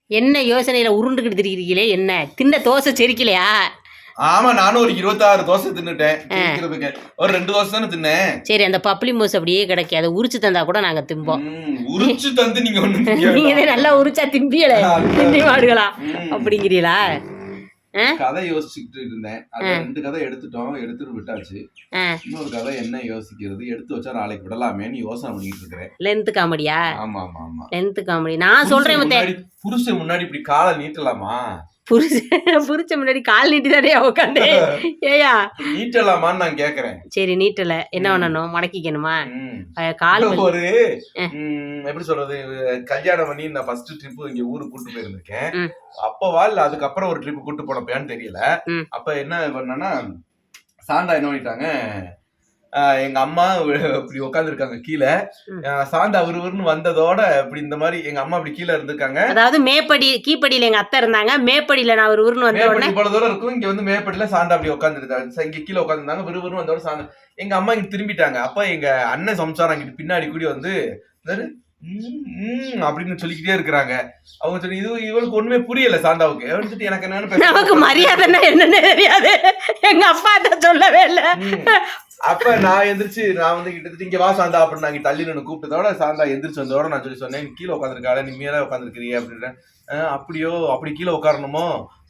என்ன யோசனையில உருண்டுகிட்டு திரிக்கிறீங்களே? என்ன தின்ன தோசை செரிக்கலையா? ஆமா, நானும் ஒரு 26 தோசை தின்னுட்டேன். ஒரு 2 தோசை தானே தின்னேன். சரி, அந்த பப்ளி மோஸ் அப்படியே கிடைக்கும், அதை உரிச்சு தந்தா கூட நாங்க திம்போம். உரிச்சு தந்து நீங்க நீங்க நல்லா உரிச்சா திம்பியல திண்டி மாடுகளா அப்படிங்கிறீங்களா? கதை யோசிச்சுட்டு இருந்தேன். அது 2 கதை எடுத்துட்டு விட்டாச்சு. இன்னொரு கதை என்ன யோசிக்கிறது, எடுத்து வச்சா நாளைக்கு விடலாமேன்னு யோசனை பண்ணிட்டு இருக்கிறேன். லென்த் காமெடியா? ஆமா ஆமா ஆமா, லென்த் காமெடி. நான் சொல்றேன், புருஷன் முன்னாடி இப்படி காலை நீட்டலாமா? புரிச்ச முன்னாடி கால் நீட்டி தானே உட்காந்து ஏயா நீட்டலாமான்னு நான் கேக்குறேன். சரி, நீட்டல என்ன பண்ணணும்? மடக்கிக்கணுமா? கால் ஒரு எப்படி சொல்றது, கல்யாணம் பண்ணி நான் ஃபர்ஸ்ட் ட்ரிப் இங்க ஊருக்கு கூட்டு போயிருந்திருக்கேன். அப்பவா இல்ல அதுக்கப்புறம் ஒரு ட்ரிப் கூட்டு போனப்பயான்னு தெரியல. அப்ப என்ன பண்ணனா, சாண்டா என்ன பண்ணிட்டாங்க, எங்க அம்மா இப்படி உட்காந்துருக்காங்க கீழே. சாண்டா விறுவிறுன்னு வந்ததோட இப்படி இந்த மாதிரி எங்க அம்மா இப்படி கீழே இருந்திருக்காங்க. அதாவது மேப்படி கீப்படியில எங்க அத்தை இருந்தாங்க, மேப்படியில நான் விறுவிறுன்னு வந்த உடனே இவ்வளவு தூரம் இருக்கும். இங்க வந்து மேப்படியில சாண்டா அப்படி உட்காந்துருக்காங்க, இங்க கீழே உட்காந்துருந்தாங்க. விறுவிறுன்னு வந்தோட சாண்டா எங்க அம்மா இங்க திரும்பிட்டாங்க. அப்ப எங்க அண்ணன் சம்சாரம் அங்கிட்டு பின்னாடி கூடி வந்து அப்படின்னு சொல்லிக்கிட்டே இருக்கிறாங்க. அவங்க சொல்லி இவளுக்கு ஒண்ணுமே புரியல சாண்டாவுக்கு. எனக்கு என்னன்னு நமக்கு மரியாதைன்னா என்னன்னு தெரியாது, எங்க அப்பா தான் சொல்லவே இல்ல. அப்ப நான் எந்திரிச்சு நான் வந்து கிட்டத்தட்ட இங்க வா சாந்தா அப்படின்னு நாங்க தள்ளி நின்று கூப்பிட்டதோட சாந்தா எந்திரிச்சு வந்தோட நான் சொல்லி சொன்னேன், கீழே உட்காந்துருக்காள, நீ மேல உட்காந்துருக்கிறீங்க அப்படின்னு. அப்படியோ, அப்படி கீழே உட்காரணுமோ?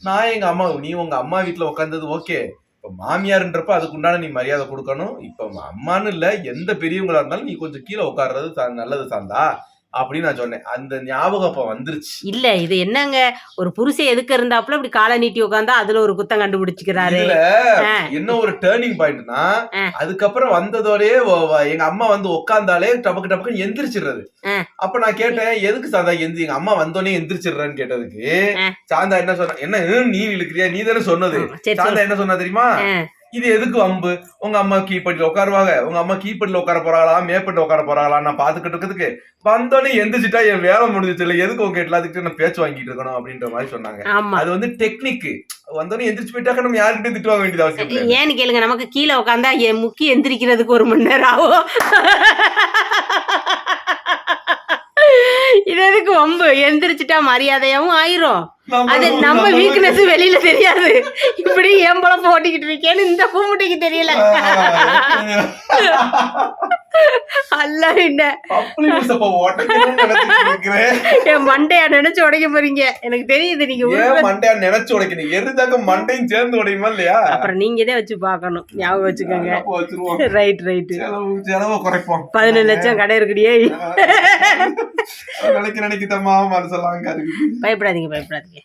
நான் எங்க அம்மா, நீ உங்க அம்மா வீட்டுல உட்காந்தது ஓகே, இப்ப மாமியார்ன்றப்ப அதுக்கு உண்டான நீ மரியாதை கொடுக்கணும். இப்ப அம்மான்னு இல்ல, எந்த பெரியவங்களா இருந்தாலும் நீ கொஞ்சம் கீழே உட்கார்றது நல்லது சாந்தா அப்படின்னு நான் சொன்னேன். அந்த ஞாபகம் அப்ப வந்துருச்சு. இல்ல, இது என்னங்க, ஒரு புருஷன் எதுக்கு இருந்தாப்புல இப்படி காலை நீட்டி உட்காந்தா அதுல ஒரு குத்தம் கண்டுபிடிச்சுக்கிறாரு. என்ன ஒரு டேர்னிங் பாயிண்ட்னா, அதுக்கப்புறம் வந்ததோடய எங்க அம்மா வந்து உட்கார்ந்தாலே டபக்கு டபக்குன்னு எந்திரிச்சிடுறது. அப்ப நான் கேட்டேன், எதுக்கு சாந்தா எங்க அம்மா வந்தோடனே எந்திரிச்சிடுறேன்னு கேட்டதுக்கு சாந்தா என்ன சொன்ன, என்ன நீ இழுக்கிறியா, நீ தானே சொன்னது. சாந்தா என்ன சொன்னா தெரியுமா, இது எதுக்கு வம்பு, உங்க அம்மா கீப்படியில உட்காருவாங்க, உங்க அம்மா கீப்படியில உட்கார போறாங்களா மேப்படியில உட்கார போறாங்களா நான் பாத்துக்கிட்டு இருக்கிறதுக்கு, வந்தோடனே எந்திரிச்சிட்டா என் வேலை முடிஞ்சிச்சு, இல்ல எதுக்கு உங்க எல்லாத்துக்கிட்ட நான் பேச்சு வாங்கிட்டு இருக்கணும் அப்படின்ற மாதிரி சொன்னாங்க. அது வந்து டெக்னிக். வந்தோடனே எந்திரிச்சு போயிட்டாக்க நம்ம யாருக்கிட்ட திட்டு வாங்க வேண்டியது அவசியம் இல்லை. ஏன்னு கேளுங்க, நமக்கு கீழே உட்காந்தா முக்கி எந்திரிக்கிறதுக்கு 1 மணி நேரம் ஆகும். இது எதுக்கு வம்பு? எந்திரிச்சிட்டா மரியாதையாவும் ஆயிரும், அது நம்ம வீக்னஸ் வெளியில தெரியாது. இப்படி ஏம்பளம் போட்டிக்கிட்டு இருக்கேன்னு இந்த பூமுட்டைக்கு தெரியல. அல்ல என்ன என் மண்டையா நினைச்சு உடைக்க போறீங்க, எனக்கு தெரியுது. நீங்க மண்டையா நினைச்சு உடைக்கணும், எருதாக்க மண்டையும் சேர்ந்து உடையுமா இல்லையா? அப்புறம் நீங்க தான் வச்சு பாக்கணும், ஞாபகம் வச்சுக்கோங்க. ரைட் செலவு குறைப்போம். 11 லட்சம் கடை இருக்குடியே. நினைக்கிட்டமா மனசெல்லாம் பயப்படாதீங்க.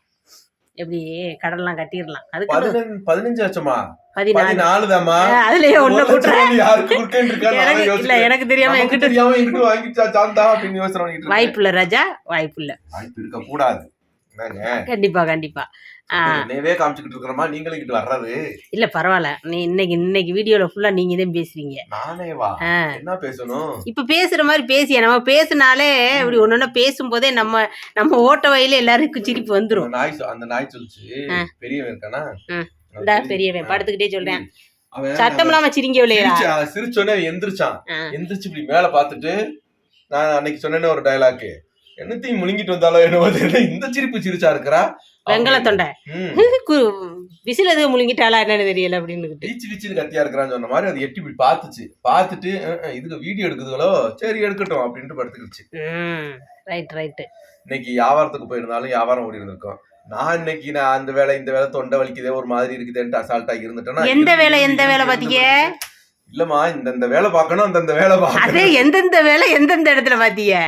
எப்படி கடல்லாம் கட்டிடலாம். அதுக்கு 15 லட்சமா? 14 தாமா. அதுலயே ஒண்ணு கூட்டுறேன். எனக்கு தெரியாம என்கிட்ட வாங்கிச்சா சாந்தா அப்படின்னு யோசனை பண்ணிட்டு இருக்கேன். வாய்ப்பு இல்ல ராஜா, வாய்ப்பு இருக்க கூடாது. கண்டிப்பா நேவே காமிச்சுக்கிட்டு இருக்கறமா, நீங்களும் இங்கிட்டு வர்றது இல்ல. பரவாயில்ல, நீ இன்னைக்கு வீடியோல ஃபுல்லா நீங்க தான் பேசுவீங்க. நானேவா என்ன பேசணும்? இப்ப பேசுற மாதிரி பேசிய, நம்ம பேசினாலே இப்படி ஒன்னொன்னு பேசும்போதே நம்ம ஓட்ட வயல எல்லாருக்கும் சிரிப்பு வந்துரும். அந்த நாய் சொல்லுச்சு, பெரியவன் இருக்கானா, பெரியவன் படுத்துக்கிட்டே சொல்றேன், சத்தம் இல்லாம சிரிங்க இல்லையா? சிரிச்சோன்னே எந்திரிச்சான். எந்திரிச்சு இப்படி மேல பாத்துட்டு, நான் அன்னைக்கு சொன்னேன்னு ஒரு டயலாக், என்னத்தையும் முழுங்கிட்டு வந்தாலும் என்னவோ தெரியல, இந்த சிரிப்பு சிரிச்சா இருக்கிறா. வெங்கல தொண்டை விசில் எதுவும் முழுங்கிட்டாளா என்னன்னு தெரியல அப்படின்னு வீச்சு கத்தியா இருக்கிறான்னு சொன்ன மாதிரி அது எட்டி இப்படி பாத்துட்டு இதுக்கு வீடியோ எடுக்குதுகளோ, சரி எடுக்கட்டும் அப்படின்ட்டு படுத்துக்கிடுச்சு. ரைட். இன்னைக்கு வியாபாரத்துக்கு போயிருந்தாலும் வியாபாரம் ஓடி இருந்திருக்கோம். நான் இன்னைக்கு அந்த வேலை இந்த வேலை தொண்டை வலிக்குதே ஒரு மாதிரி இருக்குதுன்ட்டு அசால்ட்டா இருந்துட்டேன்னா, எந்த வேலை பாத்தீங்க? இல்லம்மா, இந்த வேலை பாக்கணும், அந்த வேலை அதே எந்தெந்த வேலை எந்தெந்த இடத்துல பாத்தீங்க?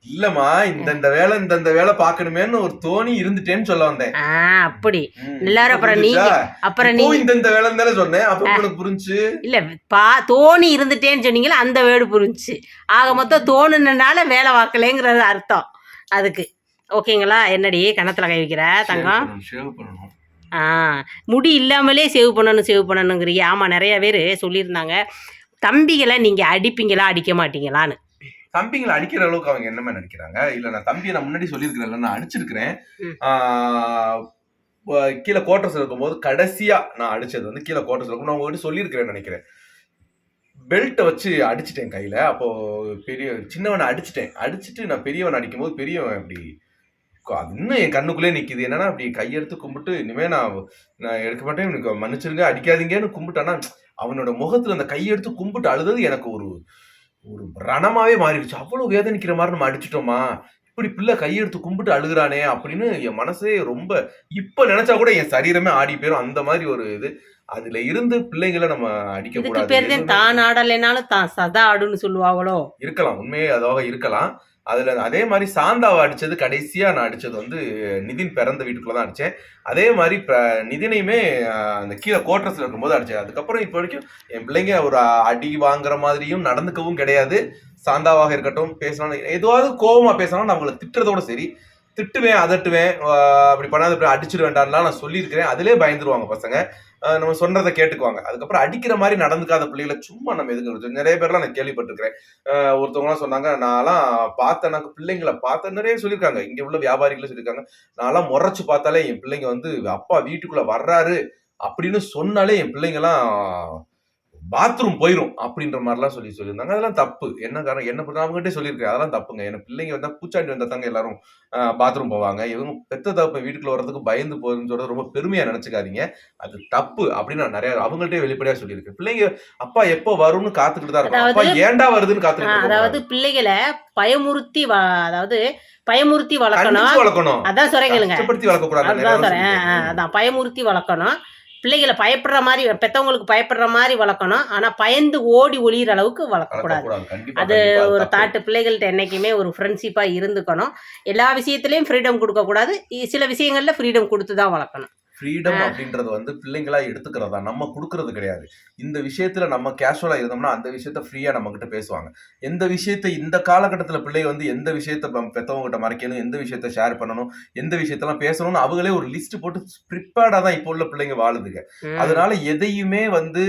இல்லம்மா, இந்த வேலை பாக்கணுமேன்னு ஒரு தோணி இருந்துட்டேன்னு சொல்ல வந்தேன். அப்படி எல்லாரும் அப்புறம் நீ இந்த வேலை தானே சொன்னேன், அப்புறம் உனக்கு புரிஞ்சு இல்ல தோணி இருந்துட்டேன்னு சொன்னீங்களா, அந்த வேர்டு புரிஞ்சு. ஆக மொத்தம் தோணுனால வேலை பார்க்கலங்கிறது அர்த்தம் அதுக்கு. ஓகேங்களா? என்னடி கணத்துல கை வைக்கிற தங்கம்? முடி இல்லாமலே சேவ் பண்ணணுங்கிறீங்க. ஆமா, நிறைய பேர் சொல்லியிருந்தாங்க, தம்பிகளை நீங்க அடிப்பீங்களா அடிக்க மாட்டீங்களான்னு. தம்பிங்களை அடிக்கிற அளவுக்கு அவங்க என்னமே நினைக்கிறாங்க? இல்ல, நான் தம்பியை நான் முன்னாடி சொல்லியிருக்கிறேன், நான் அடிச்சிருக்கிறேன். கீழே கோட்டர்ஸ் இருக்கும்போது கடைசியா நான் அடிச்சது வந்து கீழே கோட்டர்ஸ் இருக்கும், நான் உங்ககிட்ட சொல்லியிருக்கிறேன்னு நினைக்கிறேன். பெல்ட்டை வச்சு அடிச்சிட்டேன் கையில. அப்போ சின்னவனை அடிச்சுட்டு நான் பெரியவன் அடிக்கும் போது பெரியவன் அப்படி அது இன்னும் என் கண்ணுக்குள்ளே நிக்குது. என்னன்னா அப்படி கையெடுத்து கும்பிட்டு இனிமே நான் எடுக்க மாட்டேன், எனக்கு மன்னிச்சிருங்க, அடிக்காதீங்கன்னு கும்பிட்டானா அவனோட முகத்துல அந்த கையெடுத்து கும்பிட்டு அழுதது எனக்கு ஒரு ஒரு ரணமாவே மாறிடுச்சு. அவ்வளவு வேதனைக்கிற மாதிரி நம்ம அடிச்சிட்டோமா, இப்படி பிள்ளை கையெடுத்து கும்பிட்டு அழுகுறானே அப்படின்னு என் மனசே ரொம்ப, இப்ப நினைச்சா கூட என் சரீரமே ஆடி போயிரும். அந்த மாதிரி ஒரு இது. அதுல இருந்து பிள்ளைங்களை நம்ம அடிக்க இதுக்கு கூடாது. பேர் தான் தான் ஆடலைனாலும் தான் சதா ஆடுன்னு சொல்லுவாங்களோ. இருக்கலாம், உண்மையே அதாக இருக்கலாம். அதுல அதே மாதிரி சாந்தாவை அடிச்சது கடைசியா நான் அடிச்சது வந்து நிதின் பிறந்த வீட்டுக்குள்ளதான் அடிச்சேன். அதே மாதிரி நிதினையுமே அந்த கீழே கோட்ரஸ்ல இருக்கும்போது அடிச்சேன். அதுக்கப்புறம் இப்ப வரைக்கும் என் பிள்ளைங்க ஒரு அடி வாங்குற மாதிரியும் நடந்துக்கவும் கிடையாது. சாந்தாவாக இருக்கட்டும், பேசணும் எதுவாவது கோபமா பேசணும், நான் அவங்களை திட்டுறதோட சரி, திட்டுவேன், அதட்டுவேன், அப்படி பண்ணாத இப்படி அடிச்சிட வேண்டாம்லாம் நான் சொல்லியிருக்கிறேன். அதிலே பயந்துருவாங்க பசங்க, நம்ம சொன்னதை கேட்டுக்குவாங்க. அதுக்கப்புறம் அடிக்கிற மாதிரி நடந்துக்காத பிள்ளைகளை சும்மா நம்ம எதுக்கு, நிறைய பேர்லாம் நான் கேள்விப்பட்டிருக்கிறேன். ஒருத்தவங்களாம் சொன்னாங்க, நான்லாம் பார்த்தேன், நாங்கள் பிள்ளைங்களை பார்த்தேன், நிறைய சொல்லியிருக்காங்க, இங்க உள்ள வியாபாரிகளும் சொல்லியிருக்காங்க, நான்லாம் முறைச்சு பார்த்தாலே என் பிள்ளைங்க வந்து அப்பா வீட்டுக்குள்ள வர்றாரு அப்படின்னு சொன்னாலே என் பிள்ளைங்கலாம் பாத்ரூம் போயிரும் அப்படின்ற மாதிரிலாம் சொல்லியிருந்தாங்க. அதெல்லாம் தப்பு. என்ன காரணம், என்ன பண்ண அவங்ககிட்டே சொல்லியிருக்கேன், அதெல்லாம் தப்புங்க. என் பிள்ளைங்க வந்தா பூச்சாண்டி வந்தா தாங்க எல்லாரும் பாத்ரூம் போவாங்க. இவங்க பெத்த தப்பு வீட்டுக்குள்ள வர்றதுக்கு பயந்து போகுதுன்னு சொல்றது ரொம்ப பெருமையா நினைச்சுக்காதீங்க. அது தப்பு அப்படின்னு நான் நிறைய அவங்கள்ட்டே வெளிப்படையா சொல்லியிருக்கேன். பிள்ளைங்க அப்பா எப்போ வரும்னு காத்துக்கிட்டு தான் இருக்கும். அப்பா ஏண்டா வருதுன்னு காத்துக்கிட்டு. அதாவது பிள்ளைகளை பயமுறுத்தி அதாவது பயமுறுத்தி வளர்க்கணும். அதான் சொல்றீங்க, கஷ்டப்படுத்தி வளர்க்கக்கூடாது. அதான் பயமுறுத்தி வளர்க்கணும். பிள்ளைகளை பயப்படுற மாதிரி, பெத்தவங்களுக்கு பயப்படுற மாதிரி வளர்க்கணும். ஆனா பயந்து ஓடி ஒளியிற அளவுக்கு வளர்க்கக்கூடாது. அது ஒரு தாட்டு. பிள்ளைகள்கிட்ட என்னைக்குமே ஒரு ஃப்ரெண்ட்ஷிப்பா இருந்துக்கணும். எல்லா விஷயத்திலயும் ஃப்ரீடம் கொடுக்க கூடாது, சில விஷயங்கள்ல ஃப்ரீடம் கொடுத்துதான் வளர்க்கணும். ஃப்ரீடம் அப்படின்றது வந்து பிள்ளைங்களா எடுத்துக்கிறதா, நம்ம கொடுக்கறது கிடையாது. இந்த விஷயத்துல நம்ம கேஷுவலா இருந்தோம்னா அந்த விஷயத்த ஃப்ரீயா நம்ம கிட்ட பேசுவாங்க. எந்த விஷயத்த இந்த காலகட்டத்துல பிள்ளை வந்து எந்த விஷயத்த பெத்தவங்க கிட்ட மறைக்கணும், எந்த விஷயத்த ஷேர் பண்ணணும், எந்த விஷயத்தெல்லாம் பேசணும்னு அவங்களே ஒரு லிஸ்ட் போட்டு ப்ரிப்பேர்டா தான் இப்போ உள்ள பிள்ளைங்க வாழுதுங்க. அதனால எதையுமே வந்து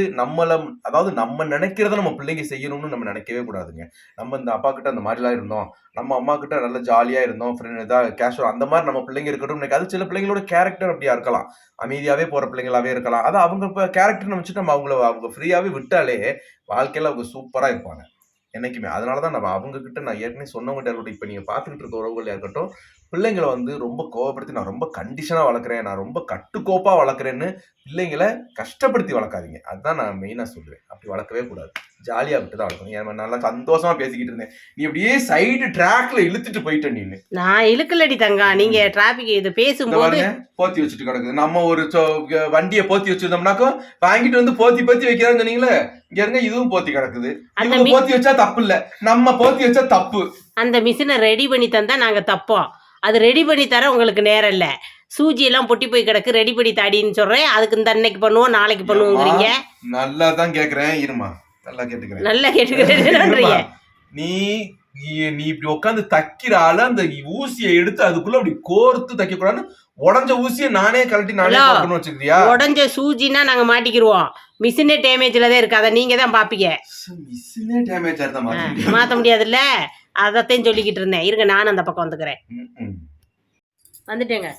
அதாவது நம்ம நினைக்கிறத நம்ம பிள்ளைங்க செய்யணும்னு நம்ம நினைக்கவே கூடாதுங்க. நம்ம இந்த அப்பா கிட்ட அந்த மாதிரிலாம் இருந்தோம், நம்ம அம்மா கிட்ட நல்ல ஜாலியா இருந்தோம், ஃப்ரெண்ட் ஏதாவது கேஷுவல் அந்த மாதிரி நம்ம பிள்ளைங்க இருக்கட்டும். அது சில பிள்ளைங்களோட கேரக்டர் அப்படியா இருக்கலாம், அமைதியாவே போற பிள்ளைங்களாவே இருக்கலாம். அது அவங்க கேரக்டர் வச்சுட்டு நம்ம அவங்க ஃப்ரீயாவே விட்டாலே வாழ்க்கையில அவங்க சூப்பரா இருப்பாங்க என்னைக்குமே. அதனாலதான் நம்ம அவங்க கிட்ட, நான் ஏற்கனவே சொன்னவங்கிட்ட இருக்கட்டும், இப்ப நீங்க பாத்துக்கிட்டு இருக்க உறவுகள் இருக்கட்டும், பிள்ளைங்களை வந்து ரொம்ப கோவப்படுத்தி நான் ரொம்ப கண்டிஷனா வளர்க்குறேன், நான் ரொம்ப கட்டுக்கோப்பா வளர்க்குறேன்னு பிள்ளைங்களை கஷ்டப்படுத்தி வளர்க்காதீங்க. அதுதான் நான் மெயினா சொல்லுவேன். அப்படி வளர்க்கவே கூடாது, ஜாலியா விட்டுதான் வளர்க்கணும். ஏன் நல்லா சந்தோஷமா பேசிக்கிட்டு இருந்தேன், நீ அப்படியே சைடு ட்ராக்ல இழுத்துட்டு போயிட்ட. நீ நான் இழுக்கலடி தங்கா, நீங்க டிராபிக் இது பேசும்போது போத்தி வச்சுட்டு கிடக்குது. நம்ம ஒரு வண்டியை போத்தி வச்சிருந்தோம்னாக்கோ வாங்கிட்டு வந்து போத்தி வைக்கிறான்னு சொன்னீங்களே, இங்க இருங்க இதுவும் போத்தி கிடக்குது. அந்த போத்தி வச்சா தப்பு இல்ல, நம்ம போத்தி வச்சா தப்பு. அந்த மிஷினை ரெடி பண்ணி தந்தா நாங்க தப்போம். அது ரெடி பண்ணி தர உங்களுக்கு நேரம் இல்லை. சூஜி எல்லாம் பொட்டி போய் கிடக்கு, ரெடி பண்ணி தாடின்னு சொல்றேன். அதுக்கு இந்த அன்னைக்கு பண்ணுவோம், நாளைக்கு பண்ணுவோங்கிறீங்க. நல்லா தான் கேக்குறேன், இருமா நல்லா கேட்டுக்கிறேன், நல்லா கேட்டுக்கிறேன். நீ இப்படி உட்காந்து தைக்கிறால அந்த ஊசியை எடுத்து அதுக்குள்ள அப்படி கோர்த்து தைக்க கூடாதுன்னு உடஞ்ச ஊசியை நானே கழட்டி நானே வச்சுக்கிறியா? உடஞ்ச சூஜினா நாங்க மாட்டிக்கிருவோம். மிஷினே டேமேஜ்ல தான் இருக்கு, அதை நீங்க தான் பாப்பீங்க. மிஷினே டேமேஜ் ஆயிருந்தா மாத்த முடியாதுல்ல, அதத்தையும் சொல்லிக்கிட்டு இருந்தேன். இருங்க நானும் அந்த பக்கம் வந்துக்கிறேன். வந்துட்டேங்க,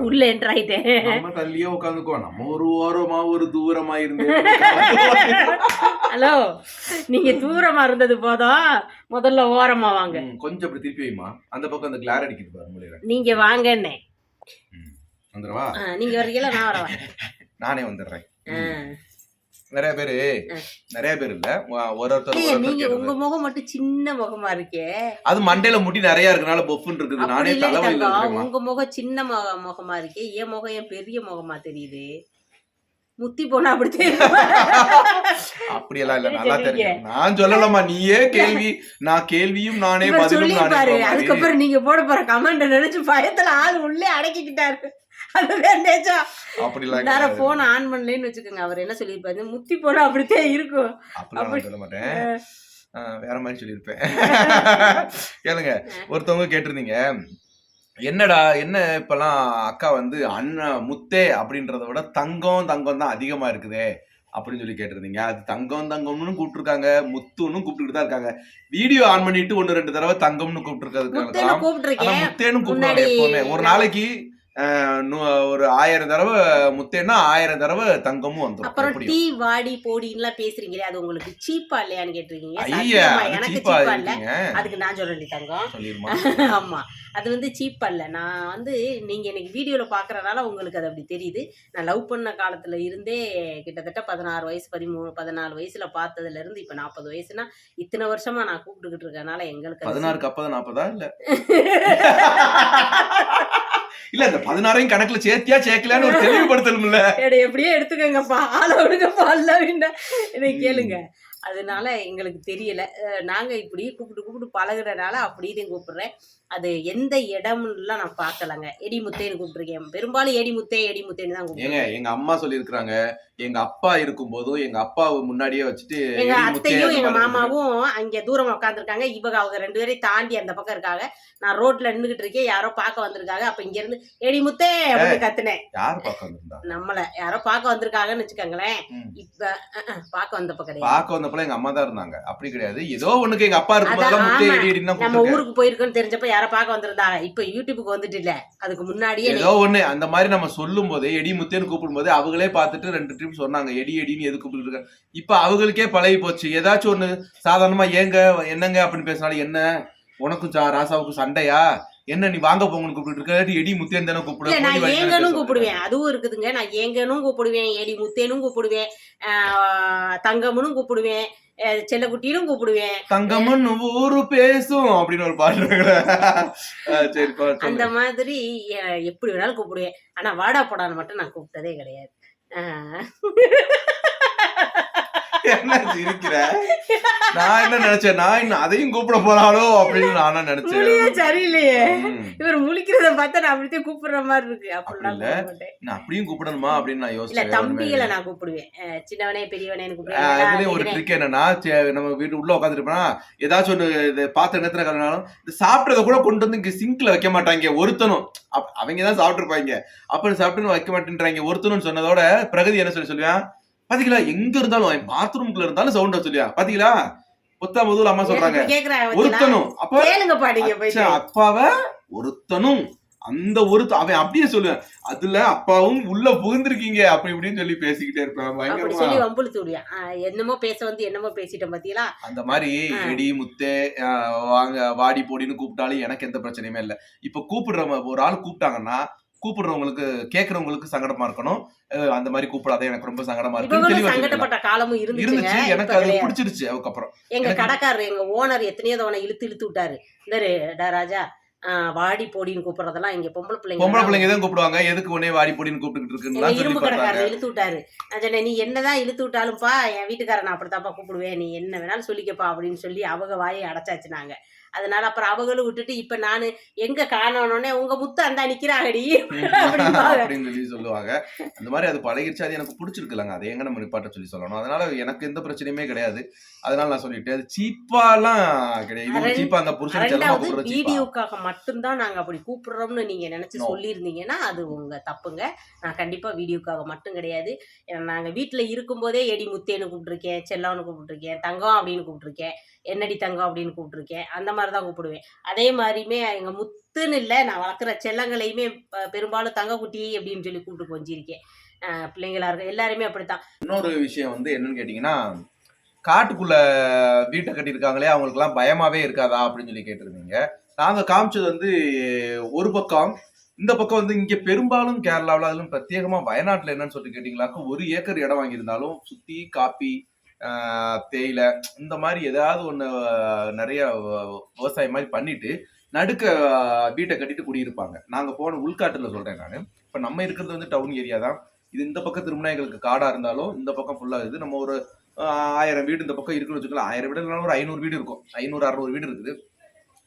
உள்ள என்டர் ஆயிட்டேன். நம்ம தள்ளியே உட்காந்துக்கோ, நம்ம ஒரு ஓரமா ஒரு தூரமா இருந்து. ஹலோ, நீங்க தூரமா இருந்தது போதும், முதல்ல ஓரமா வாங்க. கொஞ்சம் அப்படி திருப்பி வைமா, அந்த பக்கம் அந்த கிளார் அடிக்குது பாருங்க. நீங்க வாங்கன்னே வந்துடவா? நீங்க வரீங்களா? நான் வரவா? நானே வந்துடுறேன். நிறைய பேர் இல்ல, நீங்க உங்க முகம் மட்டும் சின்ன முகமா இருக்கே. அது மண்டையில முடி நிறைய இருக்கனால பொப்புன்னு இருக்குது. நானே தலைவலியில இருக்கேன். உங்க முகம் சின்ன முகமா இருக்கே, என் முகம் என் பெரிய முகமா தெரியுது. முத்தி போனா அப்படி தெரியும். அப்படியெல்லாம் இல்ல, நல்லா தெரியும். நான் சொல்லலாமா, நீயே கேள்வி, நான் கேள்வியும் நானே பதிலும் நானே. அதுக்கப்புறம் நீங்க போட போற கமெண்ட் நினைச்சு பயத்துல ஆள் உள்ளே அடக்கிக்கிட்டாரு. போன் ஆன் பண்ணலன்னு வச்சுக்கோங்க, அவர் என்ன சொல்லிருப்பாரு, முத்தி போனா அப்படித்தான் இருக்கும். அப்படி சொல்ல மாட்டேன், வேற மாதிரி சொல்லியிருப்பேன். கேளுங்க, ஒருத்தவங்க கேட்டிருந்தீங்க, என்னடா என்ன இப்பெல்லாம் அக்கா வந்து அண்ணன் முத்தே அப்படின்றத விட தங்கம் தான் அதிகமா இருக்குதே அப்படின்னு சொல்லி கேட்டிருந்தீங்க. அது தங்கம்னு கூப்பிட்டுருக்காங்க, முத்துன்னு கூப்பிட்டுட்டு தான் இருக்காங்க. வீடியோ ஆன் பண்ணிட்டு 1-2 தடவை தங்கம்னு கூப்பிட்டுருக்காங்க, முத்தேன்னு கூப்பிடுவாங்க எப்பவுமே. ஒரு நாளைக்கு ஒரு 1000 தடவை முத்தேன்னா 1000 தடவை தங்கமும் வந்துடும். அப்புறம் டீ வாடி போடின்லாம் பேசுறீங்களே, அது உங்களுக்கு சீப்பா இல்லையான்னு கேட்டிருக்கீங்க. ஐயா, சத்தியமா அது எனக்கு சீப்பா சீப்பா இல்ல. இருக்கீங்க. அதுக்கு நான் சொல்றேன் தங்கம். சொல்லிருமா? ஆமா, அது வந்து சீப்பா இல்ல. நான் வந்து நீங்க எனக்கு வீடியோல பாக்குறதுனால உங்களுக்கு அது அப்படி தெரியுது. நான் லவ் பண்ண காலத்துல இருந்தே கிட்டத்தட்ட 16 வயசு 13 14 வயசுல பார்த்ததுல இருந்து இப்ப 40 வயசுனா இத்தனை வருஷமா நான் கூப்பிட்டுக்கிட்டு இருக்கறனால எங்களுக்கு 16க்கு அப்பதான் 40 இல்ல இல்ல இந்த 16ஐயும் கணக்குல சேர்த்தியா சேர்க்கலான்னு ஒரு தெளிவுபடுத்தணும்ல. எப்படியே எடுத்துக்கங்கப்பா, ஆள விடுங்கப்பா, அல்ல வேண்டாம் என்னை கேளுங்க. அதனால எங்களுக்கு தெரியல. நாங்க இப்படி கூப்பிட்டு பழகுறதுனால அப்படின்னு கூப்பிடுறேன். அது எந்த இடம்லாம் நான் பார்க்கலங்க. எடி முத்தேன்னு கூப்பிட்டுருக்கேன். பெரும்பாலும் எடி முத்தேன்னு தான் கூப்பிடுறேன். எங்க அம்மா சொல்லியிருக்கிறாங்க, எங்க அப்பா இருக்கும்போதும் எங்க அப்பாவை முன்னாடியே வச்சுட்டு எங்க அத்தையும் எங்க மாமாவும் அங்க தூரமா உட்காந்துருக்காங்க. அவங்க 2 பேரையும் தாண்டி அந்த பக்கம் இருக்காங்க. நான் ரோட்ல நின்னுகிட்டு இருக்கேன். யாரோ பார்க்க வந்திருக்காங்க. அப்ப இங்க இருந்து எடி முத்தே அப்படின்னு கத்துனேன். யாரு பார்க்க வந்திருந்தா? நம்மள யாரோ பார்க்க வந்திருக்காங்கன்னு வச்சுக்கோங்களேன். இப்ப பார்க்க வந்தப்ப கிடையாது. பார்க்க வந்தப்பல எங்க அம்மா தான் இருந்தாங்க. அப்படி கிடையாது. ஏதோ ஒண்ணுக்கு எங்க அப்பா இருக்கும்போது முத்தே எடி எடின்னு தான் நம்ம ஊருக்கு போயிருக்கோம்னு தெரிஞ்சப்ப யாரோ பார்க்க வந்திருந்தாங்க. இப்ப யூடியூபுக்கு வந்துட்டு இல்ல, அதுக்கு முன்னாடியே ஏதோ ஒண்ணு அந்த மாதிரி நம்ம சொல்லும் போது எடி முத்தேன்னு கூப்பிடும் போது அவங்களே பார்த்துட்டு 2 ட்ரிப் சொன்னாங்க, எடி எடின்னு எது கூப்பிட்டு இருக்க. இப்ப அவங்களுக்கே பழகி போச்சு. ஏதாச்சும் ஒண்ணு சாதாரணமா ஏங்க என்னங்க அப்படின்னு பேசினாலும், என்ன உனக்கும் ராசாவுக்கும் சண்டையா, என்ன நீ வாங்க போங்கன்னு கூப்பிட்டு இருக்க, எடி முத்தேன்னு தானே கூப்பிடுவேன். நான் ஏங்கனும் கூப்பிடுவேன், அதுவும் இருக்குதுங்க. நான் ஏங்கனும் கூப்பிடுவேன், எடி முத்தேனும் கூப்பிடுவேன், தங்கமும் கூப்பிடுவேன், செல்லக்குட்டியும் கூப்பிடுவேன். தங்கமன் ஊரு பேசும் அப்படின்னு ஒரு பாட்டு. சரி, அந்த மாதிரி எப்படி வேணாலும் கூப்பிடுவேன். ஆனா வாடா போடான்னு மட்டும் நான் கூப்பிட்டதே கிடையாது. என்ன சிரிக்கிற? நான் என்ன நினைச்சேன், நான் அதையும் கூப்பிட போறாளோ அப்படின்னு நானா நினைச்சேன். சரியில்லையே, இவர் முழிக்கிறத பார்த்தா நான் அப்படியே கூப்பிடுற மாதிரி இருக்கு. நான் அப்படியும் கூப்பிடணுமா அப்படின்னு நான் யோசிச்சேன். தம்பிகளை நான் கூப்பிடுவேன், சின்னவனே பெரியவனேன்னு கூப்பிடுவேன். அதுலயும் ஒரு ட்ரிக் என்னன்னா, நம்ம வீட்டு உள்ள உட்காந்துருப்பா ஏதாச்சும் ஒண்ணு பாத்திர நேரத்துல கலனாலும் இந்த சாப்பிட்டதை கூட கொண்டு வந்து இங்க சிங்க்ல வைக்க மாட்டாங்க. ஒருத்தனும் அவங்கதான் சாப்பிட்டு இருப்பாங்க. அப்படி சாப்பிட்டுன்னு வைக்க மாட்டேன்றாங்க. ஒருத்தனும் சொன்னதோட பிரகதி என்ன சொல்லுவேன், பாத்தீங்களா எங்க இருந்தாலும் பாத்ரூம்குள்ள இருந்தாலும் சவுண்ட் வச்சுலியா, பாத்தீங்களா புத்தா முதல் அம்மா சொல்றாங்க ஒருத்தனும். அப்ப அப்பாவ ஒருத்தனும் அந்த அவன் அப்படியே சொல்லுவேன். அதுல அப்பாவும் உள்ள புகுந்திருக்கீங்க அப்படி இப்படின்னு சொல்லி பேசிக்கிட்டே இருப்பேன். என்னமோ பேச வந்து என்னமோ பேசிட்டேன் பாத்தீங்களா. அந்த மாதிரி எடி முத்தே வாங்க வாடி போடின்னு கூப்பிட்டாலும் எனக்கு எந்த பிரச்சனையுமே இல்லை. இப்ப கூப்பிடுற ஒரு ஆள் கூப்பிட்டாங்கன்னா கூப்பிடுறவங்களுக்கு கேக்குறவங்களுக்கு சங்கடமா இருக்கணும். அந்த மாதிரி கூப்பிடாத எனக்கு ரொம்ப சங்கடமா இருக்கு. சங்கடப்பட்ட காலமும் இருந்துச்சு. எனக்கு அது பிடிச்சிருச்சு. அதுக்கப்புறம் எங்க கடைக்காரர் எங்க ஓனர் எத்தனையோ தவணை இழுத்து விட்டாரு. இந்த ராஜா வாடி போடின்னு கூப்பிடுறதெல்லாம் இங்க பொம்பளை பிள்ளைங்க தான் கூப்பிடுவாங்க. எதுக்கு உடனே வாடி போடின்னு கூப்பிட்டு இருக்கு. இரும்பு கடைக்காரர் இழுத்து விட்டாரு. நான் சொன்னேன், நீ என்னதான் இழுத்து விட்டாலும்ப்பா என் வீட்டுக்காரன் நான் அப்படித்தாப்பா கூப்பிடுவேன், நீ என்ன வேணாலும் சொல்லிக்கப்பா அப்படின்னு சொல்லி அவங்க வாயை அடைச்சாச்சுனாங்க. அதனால அப்புறம் அவங்களும் விட்டுட்டு இப்ப நானு எங்க காணோன்னே உங்க முத்து அந்த நிக்கிறாங்கடி அப்படின்னு சொல்லி சொல்லுவாங்க. அந்த மாதிரி அது பழகிடுச்சு. அது எனக்கு பிடிச்சிருக்குல்லங்க. அதை எங்க நம்ம நிப்பாட்ட சொல்லி சொல்லணும். அதனால எனக்கு எந்த பிரச்சனையுமே கிடையாது. அதனால நான் சொல்லிட்டேன், அது சீப்பாலாம் கிடையாது. சீப்பா அந்த புருஷன் வீடியோக்காக மட்டும்தான் நாங்க அப்படி கூப்பிடுறோம்னு நீங்க நினைச்சு சொல்லியிருந்தீங்கன்னா அது உங்க தப்புங்க. நான் கண்டிப்பா வீடியோக்காக மட்டும் கிடையாது. நாங்க வீட்டுல இருக்கும் போதே எடி முத்தேன்னு கூப்பிட்டுருக்கேன், செல்லான்னு கூப்பிட்டுருக்கேன், தங்கம் அப்படின்னு கூப்பிட்டுருக்கேன், என்னடி தங்கம் அப்படின்னு கூப்பிட்டுருக்கேன். அந்த மாதிரிதான் கூப்பிடுவேன். அதே மாதிரியுமே எங்க முத்துன்னு இல்லை, நான் வளர்க்குற செல்லங்களையுமே பெரும்பாலும் தங்கக்குட்டி அப்படின்னு சொல்லி கூப்பிட்டு கொஞ்சிருக்கேன். பிள்ளைங்களா இருக்க எல்லாருமே அப்படித்தான். இன்னொரு விஷயம் வந்து என்னன்னு கேட்டீங்கன்னா, காட்டுக்குள்ள வீட்டை கட்டியிருக்காங்களே அவங்களுக்கு எல்லாம் பயமாவே இருக்காதா அப்படின்னு சொல்லி கேட்டிருந்தீங்க. நாங்க காமிச்சது வந்து ஒரு பக்கம். இந்த பக்கம் வந்து இங்க பெரும்பாலும் கேரளாவில் அதிலும் பிரத்யேகமா வயநாட்டுல என்னன்னு சொல்லி கேட்டீங்களாக்க 1 ஏக்கர் இடம் வாங்கியிருந்தாலும் சுத்தி காப்பி தேயிலை இந்த மாதிரி ஏதாவது ஒண்ணு நிறைய விவசாயம் மாதிரி பண்ணிட்டு நடுக்க வீட்டை கட்டிட்டு குடியிருப்பாங்க. நாங்க போன உள்காட்டுல சொல்றேன் நானு. இப்ப நம்ம இருக்கிறது வந்து டவுன் ஏரியா தான். இது இந்த பக்கம் திரும்பினா எங்களுக்கு காடா இருந்தாலும் இந்த பக்கம் ஃபுல்லா இது நம்ம ஒரு 1000 வீடு இந்த பக்கம் இருக்குன்னு வச்சுக்கலாம். 1000 வீடு இல்லைனா ஒரு 500 வீடு இருக்கும். 500-600 வீடு இருக்குது.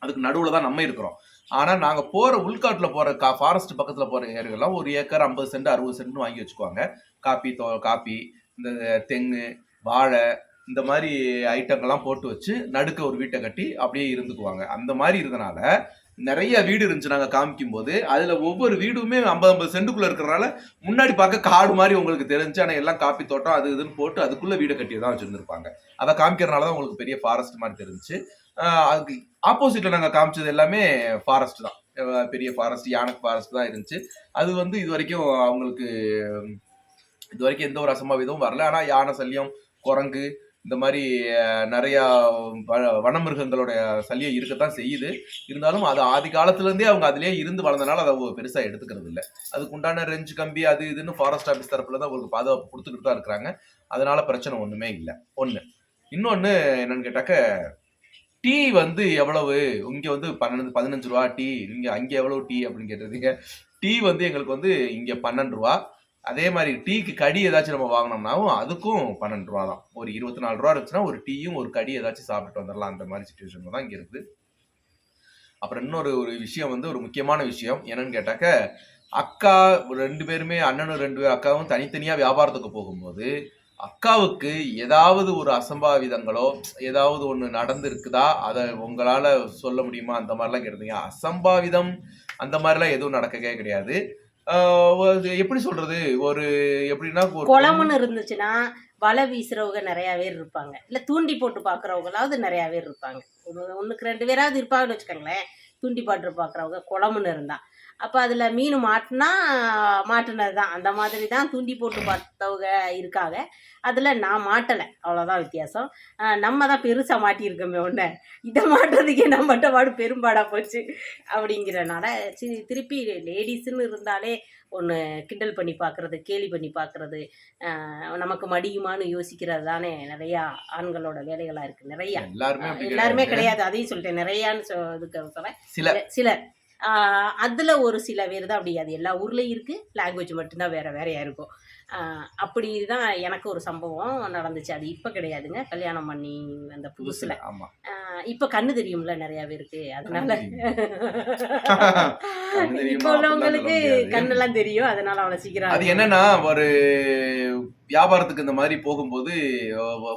அதுக்கு நடுவுல தான் நம்ம இருக்கிறோம். ஆனா நாங்க போற உள்காட்டுல போற ஃபாரஸ்ட் பக்கத்துல போற ஏரியாலாம் 1 ஏக்கர் 50 சென்ட் 60 சென்ட் வாங்கி வச்சுக்குவாங்க. காப்பி இந்த தெங்கு வாழை இந்த மாதிரி ஐட்டங்கள்லாம் போட்டு வச்சு நடுக்க ஒரு வீட்டை கட்டி அப்படியே இருந்துக்குவாங்க. அந்த மாதிரி இருந்தனால நிறைய வீடு இருந்துச்சு நாங்க காமிக்கும் போது. அதுல ஒவ்வொரு வீடுமே 50-50 சென்ட்டுக்குள்ள இருக்கிறனால முன்னாடி பார்க்க காடு மாதிரி உங்களுக்கு தெரிஞ்சு. ஆனா எல்லாம் காப்பி தோட்டம் அது இதுன்னு போட்டு அதுக்குள்ள வீடை கட்டியதான் வச்சிருந்துருப்பாங்க. அதை காமிக்கிறதுனாலதான் உங்களுக்கு பெரிய ஃபாரஸ்ட் மாதிரி தெரிஞ்சு. அதுக்கு ஆப்போசிட்ல நாங்க காமிச்சது எல்லாமே ஃபாரஸ்ட் தான். பெரிய ஃபாரஸ்ட், யானை ஃபாரஸ்ட் தான் இருந்துச்சு. அது வந்து இது வரைக்கும் அவங்களுக்கு இது வரைக்கும் எந்த ஒரு அசம்பாவிதமும் வரல. ஆனா யானை சல்லியம், குரங்கு, இந்த மாதிரி நிறைய வனமிருகங்களுடைய சல்லியம் இருக்கத்தான் செய்யுது. இருந்தாலும் அது ஆதி காலத்துல இருந்தே அவங்க அதுலயே இருந்து வளர்ந்தனால அதை பெருசா எடுத்துக்கிறது இல்லை. அதுக்கு உண்டான ரெஞ்சு கம்பி அது இதுன்னு ஃபாரஸ்ட் ஆஃபீஸ் தரப்புல தான் உங்களுக்கு பாதுகாப்பு கொடுத்துக்கிட்டு தான் இருக்கிறாங்க. அதனால பிரச்சனை ஒண்ணுமே இல்லை. ஒண்ணு. இன்னொன்னு என்னன்னு கேட்டாக்க, டீ வந்து எவ்வளவு, இங்க வந்து 15 ரூபா டீ, இங்க அங்க எவ்வளவு டீ அப்படின்னு கேட்டிருந்தீங்க. டீ வந்து எங்களுக்கு வந்து இங்க 12 ரூபா. அதே மாதிரி டீக்கு கடி ஏதாச்சும் நம்ம வாங்கினோம்னாவும் அதுக்கும் 12 ரூபா தான். ஒரு 24 ரூபா இருந்துச்சுன்னா ஒரு டீயும் ஒரு கடி ஏதாச்சும் சாப்பிட்டு வந்துடலாம். அந்த மாதிரி சுச்சுவேஷன் தான் இங்க இருக்குது. அப்புறம் இன்னொரு விஷயம் வந்து ஒரு முக்கியமான விஷயம் என்னன்னு கேட்டாக்க, அக்கா 2 பேருமே, அண்ணனும் 2 பேர் அக்காவும் தனித்தனியா வியாபாரத்துக்கு போகும்போது அக்காவுக்கு ஏதாவது ஒரு அசம்பாவிதங்களோ ஏதாவது ஒண்ணு நடந்து இருக்குதா, அதை உங்களால சொல்ல முடியுமா? அந்த மாதிரிலாம் கேட்டீங்க. அசம்பாவிதம் அந்த மாதிரிலாம் எதுவும் நடக்கவே கிடையாது. எப்படி சொல்றது, ஒரு எப்படின்னா குளம்னு இருந்துச்சுன்னா வலை வீசுறவங்க நிறைய பேர் இருப்பாங்க, இல்ல தூண்டி போட்டு பாக்குறவங்களாவது நிறைய பேர் இருப்பாங்க. ஒண்ணுக்கு 2 பேராவது இருப்பாங்கன்னு வச்சுக்கோங்களேன். தூண்டி பாட்டு பாக்குறவங்க குளம்னு இருந்தா அப்ப அதுல மீன் மாட்டினா மாட்டினதுதான். அந்த மாதிரி தான் தூண்டி போட்டு பார்த்தவங்க இருக்காங்க. அதுல நான் மாட்டலை, அவ்வளோதான் வித்தியாசம். நம்ம தான் பெருசா மாட்டியிருக்கோமே ஒன்று, இதை மாட்டுறதுக்கே நம்மகிட்ட பாடு பெரும்பாடா போச்சு அப்படிங்கிறனால திருப்பி லேடிஸ்ன்னு இருந்தாலே ஒன்று கிண்டல் பண்ணி பார்க்குறது, கேலி பண்ணி பார்க்குறது, நமக்கு மடியுமான்னு யோசிக்கிறது தானே நிறையா ஆண்களோட வேலைகளாக இருக்குது. நிறையா, எல்லாருமே கிடையாது, அதையும் சொல்லிட்டேன், நிறையான்னு இதுக்கு சொல்கிறேன். சிலர் அதில் ஒரு சில பேர் தான் அப்படி. அது எல்லா ஊர்லேயும் இருக்குது, லாங்குவேஜ் மட்டும்தான் வேறையா இருக்கும். அப்படி தான் எனக்கு ஒரு சம்பவம் நடந்துச்சு. அது இப்போ கிடையாதுங்க, கல்யாணம் பண்ணி அந்த புதுசில். இப்போ கண்ணு தெரியும்ல நிறைய பேருக்கு, அதனால இப்போ உள்ளவங்களுக்கு கண்ணெல்லாம் தெரியும், அதனால அவ்வளோ சீக்கிரம். அது என்னன்னா, ஒரு வியாபாரத்துக்கு இந்த மாதிரி போகும்போது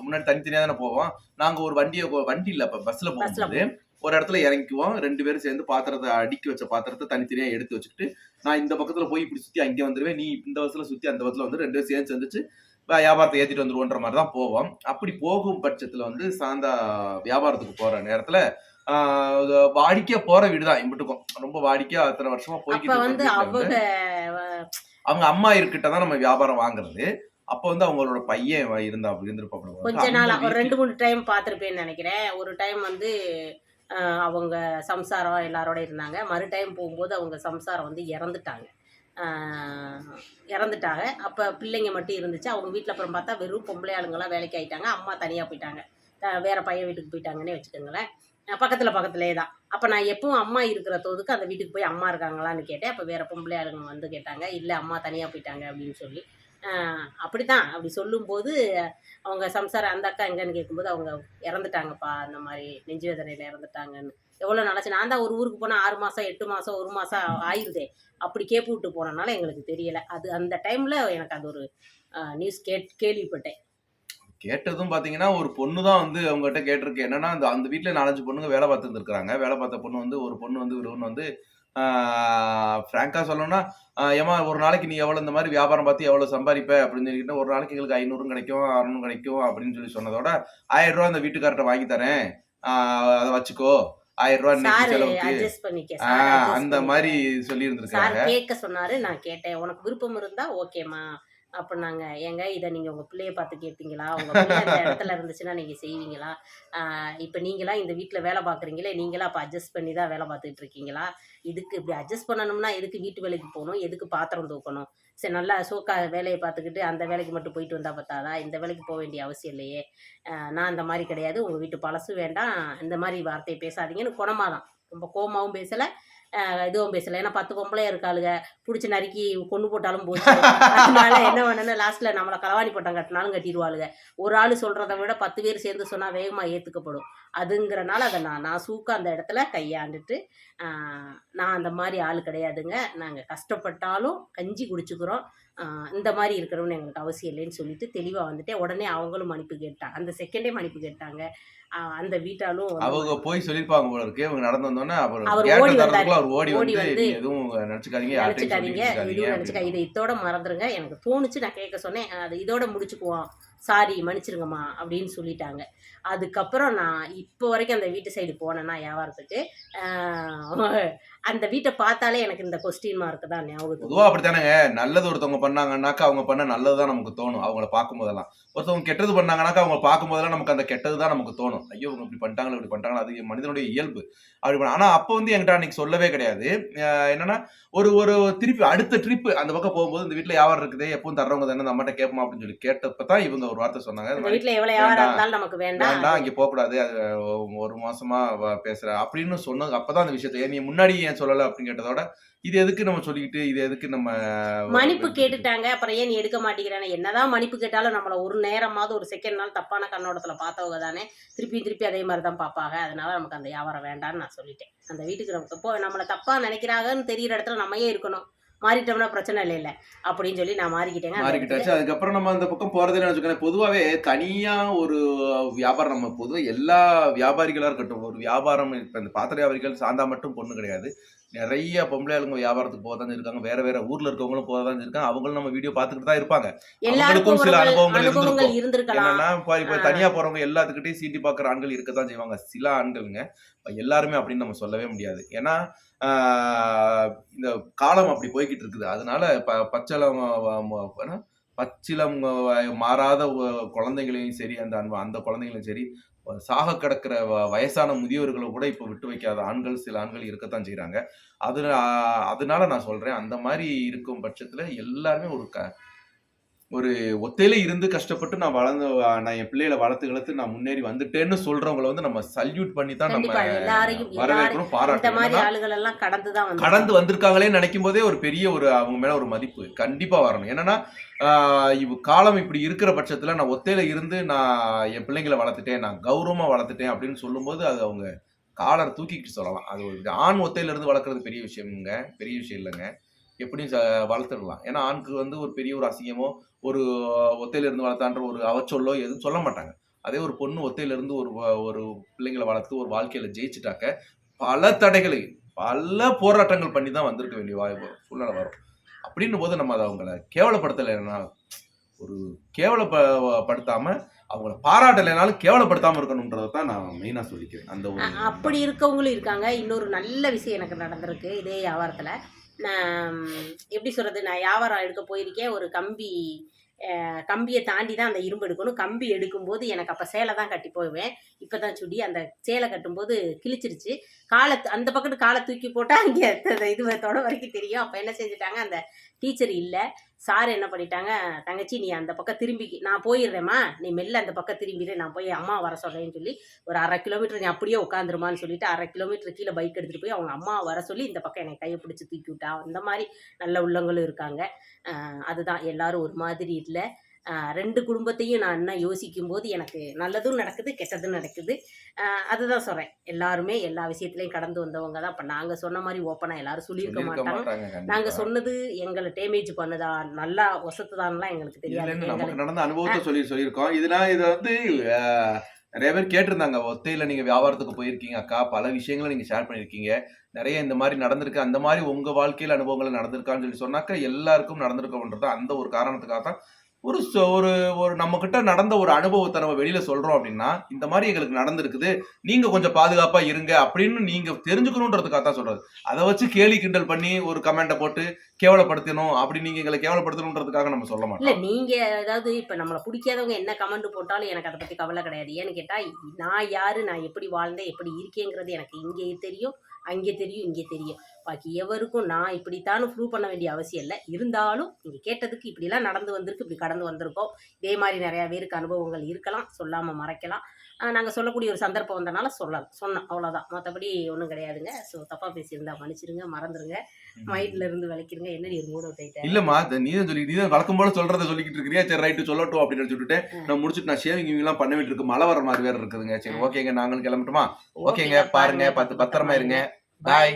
முன்னாடி தனித்தனியாக தானே போவோம். நாங்கள் ஒரு வண்டி இல்லை, இப்போ பஸ்ஸில் போகும்போது ஒரு இடத்துல இறங்கிக்குவோம். 2 பேரும் சேர்ந்து பாத்திரத்தை, அடுக்கி வச்ச பாத்திரத்தை தனித்தனியா எடுத்து வச்சுக்கிட்டு, நான் இந்த பக்கத்துல போய் இப்படி சுத்தி அங்கே வந்துடுவேன், நீ இந்த பஸ்ல சுத்தி அந்த பஸ்ல வந்து 2 பேரும் சேர்ந்து சேர்ந்துச்சு வியாபாரத்தை ஏற்றிட்டு வந்துருவோன்ற மாதிரி தான் போவோம். அப்படி போகும் பட்சத்துல வந்து சாந்தா வியாபாரத்துக்கு போற நேரத்துல வாடிக்கையா போற வீடுதான் இம்பிட்டுக்கும். ரொம்ப வாடிக்கையா அத்தனை வருஷமா போய்கிட்டு அவங்க அம்மா இருக்கிட்ட தான் நம்ம வியாபாரம் வாங்குறது. அப்ப வந்து அவங்களோட பையன் இருந்திருப்பாங்க. கொஞ்ச நாள் ஒரு 2-3 டைம் பார்த்துருப்பேன்னு நினைக்கிறேன். ஒரு டைம் வந்து அவங்க சம்சாரம் எல்லாரோட இருந்தாங்க. மறு டைம் போகும்போது அவங்க சம்சாரம் வந்து இறந்துட்டாங்க. அப்போ பிள்ளைங்க மட்டும் இருந்துச்சு. அவங்க வீட்டில் அப்புறம் பார்த்தா வெறும் பொம்பளை ஆளுங்கெல்லாம் வேலைக்கு ஆகிட்டாங்க. அம்மா தனியாக போயிட்டாங்க, வேறு பையன் வீட்டுக்கு போயிட்டாங்கன்னே வச்சுக்கோங்களேன். பக்கத்துலேயே தான். அப்போ நான் எப்பவும் அம்மா இருக்கிற தோதுக்கு அந்த வீட்டுக்கு போய் அம்மா இருக்காங்களான்னு கேட்டேன். அப்போ வேறு பொம்பளை ஆளுங்க வந்து கேட்டாங்க, இல்லை அம்மா தனியாக போயிட்டாங்க அப்படின்னு சொல்லி. அப்படித்தான். அப்படி சொல்லும்போது அவங்க சம்சாரம், அந்த அக்கா எங்கன்னு கேட்கும்போது அவங்க இறந்துட்டாங்கப்பா, அந்த மாதிரி நெஞ்சு வேதனையில் இறந்துட்டாங்கன்னு. எவ்வளோ நாளாச்சு, நான் தான் ஒரு ஊருக்கு போனால் 6 மாதம் 8 மாதம் 1 மாதம் ஆயிடுதே, அப்படி கேப்பு விட்டு போனனால எங்களுக்கு தெரியலை. அது அந்த டைமில் எனக்கு அது ஒரு நியூஸ் கேள்விப்பட்டேன். கேட்டதும் பார்த்தீங்கன்னா, ஒரு பொண்ணு தான் வந்து அவங்ககிட்ட கேட்டிருக்கு. என்னன்னா, அந்த வீட்டில் 4-5 பொண்ணுங்க வேலை பார்த்துருந்துருக்குறாங்க. வேலை பார்த்த பொண்ணு வந்து, ஒரு பொண்ணு வந்து இவருன்னு வந்து ஃப்ராங்கா சொல்லணும்னா, ஏமா ஒரு நாளைக்கு நீ எவ்வளோ இந்த மாதிரி வியாபாரம் பார்த்து எவ்வளோ சம்பாதிப்ப அப்படின்னு சொல்லிட்டு, ஒரு நாளைக்கு எங்களுக்கு 500 கிடைக்கும் 600 கிடைக்கும் அப்படின்னு சொல்லி சொன்னதோட, 1000 ரூபா அந்த வீட்டுக்கார்ட்ட வாங்கி தரேன், அதை வச்சுக்கோ, 1000 ரூபா செலவுக்கு, அந்த மாதிரி சொல்லி இருந்திருக்காங்க. கேட்க சொன்னாரு, நான் கேட்டேன், உனக்கு விருப்பம் இருந்தா ஓகேமா அப்படின்னாங்க. ஏங்க இதை நீங்கள் உங்கள் பிள்ளைய பார்த்து கேட்பீங்களா? உங்கள் பிள்ளை அந்த இடத்துல இருந்துச்சுன்னா நீங்கள் செய்வீங்களா? இப்போ நீங்களாம் இந்த வீட்டில் வேலை பார்க்குறீங்களே, நீங்களாம் அப்போ அட்ஜஸ்ட் பண்ணி தான் வேலை பார்த்துட்டு இருக்கீங்களா? இதுக்கு இப்படி அட்ஜஸ்ட் பண்ணணும்னா எதுக்கு வீட்டு வேலைக்கு போகணும், எதுக்கு பாத்திரம் தூக்கணும்? சரி, நல்லா சோக்கா வேலையை பார்த்துக்கிட்டு அந்த வேலைக்கு மட்டும் போயிட்டு வந்தால் பார்த்தாதா? இந்த வேலைக்கு போக வேண்டிய அவசியம் இல்லையே. நான் இந்த மாதிரி கிடையாது, உங்கள் வீட்டு பழசு வேண்டாம், இந்த மாதிரி வார்த்தையை பேசாதீங்கன்னு குணமாக தான், ரொம்ப கோமாவும் பேசலை, இதுவும் பேசலை. ஏன்னா 10 பொம்பளையா இருக்காளுங்க, பிடிச்சி நறுக்கி கொண்டு போட்டாலும் போச்சு. அதனால என்ன பண்ணேன்னு லாஸ்ட்டில் நம்மளை களவாணி பட்டம் கட்டினாலும் கட்டிடுவாளுங்க. ஒரு ஆள் சொல்கிறத விட 10 பேர் சேர்ந்து சொன்னால் வேகமாக ஏற்றுக்கப்படும். அதுங்கிறனால அதை நான் சூக்க அந்த இடத்துல கையாண்டுட்டு, நான் அந்த மாதிரி ஆள் கிடையாதுங்க, நாங்கள் கஷ்டப்பட்டாலும் கஞ்சி குடிச்சுக்கிறோம், இந்த மாதிரி இருக்கிறவன்னு எங்களுக்கு அவசியம் இல்லைன்னு சொல்லிட்டு தெளிவாக வந்துட்டேன். உடனே அவங்களும் மன்னிப்பு கேட்டாங்க, அந்த செகண்டே மன்னிப்பு கேட்டாங்க. அந்த வீட்டாலும் அவங்க போய் சொல்லிருப்பாங்க போல இருக்கு. அவங்க நடந்து வந்தோடனே அவர் ஓடி வந்து எதுவும் நினைச்சுக்காதீங்க, எதுவும் நினைச்சுக்க, இதை இதோட மறந்துருங்க, எனக்கு தோணுச்சு, நான் கேட்க சொன்னேன், அது இதோட முடிச்சுக்குவோம் சாரி மன்னிச்சிருங்கம்மா அப்படின்னு சொல்லிட்டாங்க. அதுக்கப்புறம் நான் இப்போ வரைக்கும் அந்த வீட்டு சைடு போனேன்னா வியாபாரத்துக்கு, அந்த வீட்டை பார்த்தாலே எனக்கு இந்த கொஸ்டின் மார்க் தான் ஞாபகத்துக்கு. பொதுவா அப்படித்தானேங்க. நல்லது ஒருத்தவங்க பண்ணாங்கன்னாக்கா அவங்க பண்ண நல்லதுதான் நமக்கு தோணும் அவங்கள பார்க்கும் போதெல்லாம். ஒருத்தவங்க கெட்டது பண்ணாங்கன்னாக்கா அவங்க பார்க்கும் போதெல்லாம் நமக்கு அந்த கெட்டதுதான் நமக்கு தோணும். ஐயோ இவங்க இப்படி பண்ணிட்டாங்களா இப்படி பண்ணிட்டாங்களா, அது மனிதனுடைய இயல்பு. அப்படி ஆனா அப்ப வந்து என்கிட்ட அன்னைக்கு சொல்லவே கிடையாது. என்னன்னா ஒரு ஒரு திருப்பி அடுத்த ட்ரிப் அந்த பக்கம் போகும்போது இந்த வீட்டுல வியாபாரம் இருக்குது எப்பவும் தர்றவங்க தானே நம்மகிட்ட கேட்போமா அப்படின்னு சொல்லி கேட்டப்பதான் இவங்க ஒரு வார்த்தை சொன்னாங்க. இந்த வீட்டுல எவ்வளவு வியாபாரம் இருந்தாலும் நமக்கு வேண்டாம், இங்க போக கூடாது, அது ஒரு மாசமா பேசுற அப்படின்னு சொன்னது. அப்பதான் அந்த விஷயத்த நீ முன்னாடி ஏன் சொல்லல அப்படின்னு கேட்டதோட இது எதுக்கு நம்ம சொல்லிக்கிட்டு இது எதுக்கு நம்ம மன்னிப்பு கேட்டுட்டாங்க அப்புறம் ஏன் நீ எடுக்க மாட்டேங்கிறானே. என்னதான் மன்னிப்பு கேட்டாலும் நம்மள ஒரு நேரமாவது ஒரு செகண்ட் நாள் தப்பான கண்ணோட்டத்துல பார்த்தவங்க தானே திருப்பி அதே மாதிரி தான் பார்ப்பாங்க. அதனால நமக்கு அந்த வியாபாரம் வேண்டாம்னு நான் சொல்லிட்டேன். அந்த வீட்டுக்கு நமக்கு இப்போ நம்மளை தப்பா நினைக்கிறாங்கன்னு தெரியிற இடத்துல நம்மயே இருக்கணும். மாறிட்டோம்னா பிரச்சனை இல்லை அப்படின்னு சொல்லி நான் மாறிக்கிட்டாச்சு. அதுக்கப்புறம் நம்ம அந்த பக்கம் போறதே நினைச்சுக்கேன். பொதுவாவே தனியா ஒரு வியாபாரம் நம்ம பொதுவாக எல்லா வியாபாரிகளா இருக்கட்டும், ஒரு வியாபாரம் இப்ப இந்த பாத்திர வியாபாரிகள் சார்ந்தா மட்டும் பொண்ணு கிடையாது. நிறைய பொம்பளை ஆளுங்க வியாபாரத்துக்கு போதான் இருக்காங்க, வேற வேற ஊர்ல இருக்கவங்களும் போதான் இருக்காங்க. அவங்களும் நம்ம வீடியோ பார்த்துக்கிட்டு தான் இருப்பாங்க. அவங்களுக்கும் சில அனுபவங்கள் இருந்திருக்கும். என்னன்னா இப்ப தனியா போறவங்க எல்லாத்துக்கிட்டையும் சீட்டி பாக்குற ஆண்கள் இருக்கத்தான் செய்வாங்க. சில ஆண்களுங்க எல்லாருமே அப்படின்னு நம்ம சொல்லவே முடியாது. ஏன்னா இந்த காலம் அப்படி போய்கிட்டு இருக்குது. அதனால பச்சிலம் மாறாத குழந்தைகளையும் சரி, அந்த குழந்தைகளையும் சரி, சாக கிடக்கிற வயசான முதியோர்களை கூட இப்ப விட்டு வைக்காத ஆண்கள் சில ஆண்கள் இருக்கத்தான் செய்யறாங்க. அதனால நான் சொல்றேன், அந்த மாதிரி இருக்கும் பட்சத்துல எல்லாருமே ஒரு ஒத்தையில இருந்து கஷ்டப்பட்டு நான் என் பிள்ளைகளை வளர்த்து நான் முன்னேறி வந்துட்டேன்னு சொல்றவங்களை வந்து நம்ம சல்யூட் பண்ணி தான் நம்ம வரவேற்கணும், பாராட்டணும். கடந்து வந்திருக்காங்களே நினைக்கும் போதே ஒரு பெரிய அவங்க மேல ஒரு மதிப்பு கண்டிப்பா வரணும். என்னன்னா காலம் இப்படி இருக்கிற பட்சத்துல நான் ஒத்தையில இருந்து நான் என் பிள்ளைங்களை வளர்த்துட்டேன், நான் கௌரவமா வளர்த்துட்டேன் அப்படின்னு சொல்லும் போது அது அவங்க காலரை தூக்கிட்டு சொல்லலாம். அது ஒரு ஆண் ஒத்தையில இருந்து வளர்க்கறது பெரிய விஷயம் இல்லைங்க. எப்படியும் வளர்த்துடலாம். ஏன்னா ஆணுக்கு வந்து ஒரு பெரிய ஒரு அசிங்கமோ ஒரு ஒத்தையில இருந்து வளர்த்தான்ற ஒரு அவச்சொல்லோ எதுவும் சொல்ல மாட்டாங்க. அதே ஒரு பொண்ணு ஒத்தையில இருந்து ஒரு பிள்ளைங்களை வளர்த்து ஒரு வாழ்க்கையில ஜெயிச்சுட்டாக்க பல தடைகளை பல போராட்டங்கள் பண்ணி தான் வந்திருக்க வேண்டிய வாய்ப்பு சூழ்நிலை வரும். அப்படின்னும் போது நம்ம அதை அவங்கள கேவலப்படுத்தலைன்னா, ஒரு கேவலப்படுத்தாம அவங்கள பாராட்டலைனாலும் கேவலப்படுத்தாம இருக்கணும்ன்றதை தான் நான் மெயினா சொல்லிக்கிறேன். அந்த அப்படி இருக்கவங்களும் இருக்காங்க. இன்னொரு நல்ல விஷயம் எனக்கு நடந்திருக்கு இதே வியாபாரத்துல. நான் எப்படி சொல்கிறது, நான் வியாபாரம் எடுக்க போயிருக்கேன். ஒரு கம்பியை தாண்டி தான் அந்த இரும்பு எடுக்கணும். கம்பி எடுக்கும்போது எனக்கு அப்போ சேலை தான் கட்டி போவேன். இப்போ தான் சுடி அந்த சேலை கட்டும்போது கிழிச்சிருச்சு. அந்த பக்கத்து காலை தூக்கி போட்டால் அங்கே இது தொட வரைக்கும் தெரியும். அப்போ என்ன செஞ்சுட்டாங்க, அந்த டீச்சர் இல்லை, சார் என்ன பண்ணிட்டாங்க, தங்கச்சி நீ அந்த பக்கம் திரும்பி, நான் போயிடுறேம்மா, நீ மெல்ல அந்த பக்கம் திரும்பிடு, நான் போய் அம்மா வர சொல்கிறேன்னு சொல்லி ஒரு 1/2 கிலோமீட்டர் நீ அப்படியே உட்காந்துருமான்னு சொல்லிட்டு 1/2 கிலோமீட்டர் கீழே பைக் எடுத்துகிட்டு போய் அவங்க அம்மா வர சொல்லி இந்த பக்கம் என்னை கையை பிடிச்சி தூக்கி விட்டா. அந்த மாதிரி நல்ல உள்ளங்களும் இருக்காங்க. அதுதான் எல்லாரும் ஒரு மாதிரி இல்லை. 2 குடும்பத்தையும் நான் என்ன யோசிக்கும் போது எனக்கு நல்லதும் நடக்குது, கெட்டதும் நடக்குது. அதுதான் சொல்கிறேன், எல்லாருமே எல்லா விஷயத்துலையும் கடந்து வந்தவங்க தான். இப்போ நாங்கள் சொன்ன மாதிரி ஓப்பனாக எல்லாரும் சொல்லியிருக்க மாட்டாங்க. நாங்கள் சொன்னது எங்களை டேமேஜ் பண்ணுதா நல்லா வசத்துதான்லாம் எங்களுக்கு தெரியாது. நமக்கு நடந்த அனுபவத்தை சொல்லியிருக்கோம். இதை வந்து நிறைய பேர் கேட்டிருந்தாங்க, ஒத்தையில நீங்க வியாபாரத்துக்கு போயிருக்கீங்க அக்கா, பல விஷயங்களை நீங்க ஷேர் பண்ணியிருக்கீங்க, நிறைய இந்த மாதிரி நடந்திருக்கு, அந்த மாதிரி உங்க வாழ்க்கையில அனுபவங்கள் நடந்திருக்கான்னு சொல்லி சொன்னாக்க எல்லாருக்கும் நடந்திருக்கோன்றது அந்த ஒரு காரணத்துக்காக தான் ஒரு ஒரு நம்ம கிட்ட நடந்த ஒரு அனுபவத்தை நம்ம வெளியில சொல்றோம். அப்படின்னா இந்த மாதிரி எங்களுக்கு நடந்திருக்குது, நீங்க கொஞ்சம் பாதுகாப்பா இருங்க அப்படின்னு நீங்க தெரிஞ்சுக்கணுன்றதுக்காக தான் சொல்றது. அதை வச்சு கேலி கிண்டல் பண்ணி ஒரு கமெண்ட்டை போட்டு கேவலப்படுத்தணும் அப்படி நீங்க எங்களை கேவலப்படுத்தணுன்றதுக்காக நம்ம சொல்ல மாட்டோம். இல்ல நீங்க அதாவது இப்ப நம்மளை பிடிக்காதவங்க என்ன கமெண்ட் போட்டாலும் எனக்கு அதை பத்தி கவலை கிடையாது. ஏன்னு கேட்டா நான் யாரு, நான் எப்படி வாழ்ந்தேன், எப்படி இருக்கேங்கிறது எனக்கு இங்கே தெரியும், அங்கே தெரியும், இங்கே தெரியும். பாக்கி எவருக்கும் நான் இப்படித்தானு ப்ரூவ் பண்ண வேண்டிய அவசியம் இல்லை. இருந்தாலும் நீங்கள் கேட்டதுக்கு இப்படிலாம் நடந்து வந்திருக்கு, இப்படி கடந்து வந்திருக்கோம். இதே மாதிரி நிறையா பேருக்கு அனுபவங்கள் இருக்கலாம், சொல்லாமல் மறைக்கலாம். நாங்கள் சொல்லக்கூடிய ஒரு சந்தர்ப்பம் வந்தனால சொன்னோம், அவ்வளோதான். மற்றபடி ஒன்றும் கிடையாதுங்க. ஸோ தப்பாக பேசியிருந்தா மன்னிச்சிருங்க, மறந்துடுங்க, மைண்ட்ல இருந்து விளக்கிருங்க. என்ன நீ மூட விட்டுட்டேன்? இல்லைம்மா, நீ தான் வழக்கம் போல சொல்கிறத சொல்லிக்கிட்டு இருக்கிறியா? சரி ரைட்டு சொல்லட்டும் அப்படின்னு சொல்லிட்டு நான் முடிச்சுட்டு நான் ஷேவிங் எல்லாம் பண்ண வேண்டிய இருக்கு. மழை வர மாதிரி வேறு இருக்குதுங்க. சரி ஓகேங்க, நாங்களும் கிளம்பட்டுமா? ஓகேங்க, பாருங்க, பத்திரமா இருங்க. பாய்.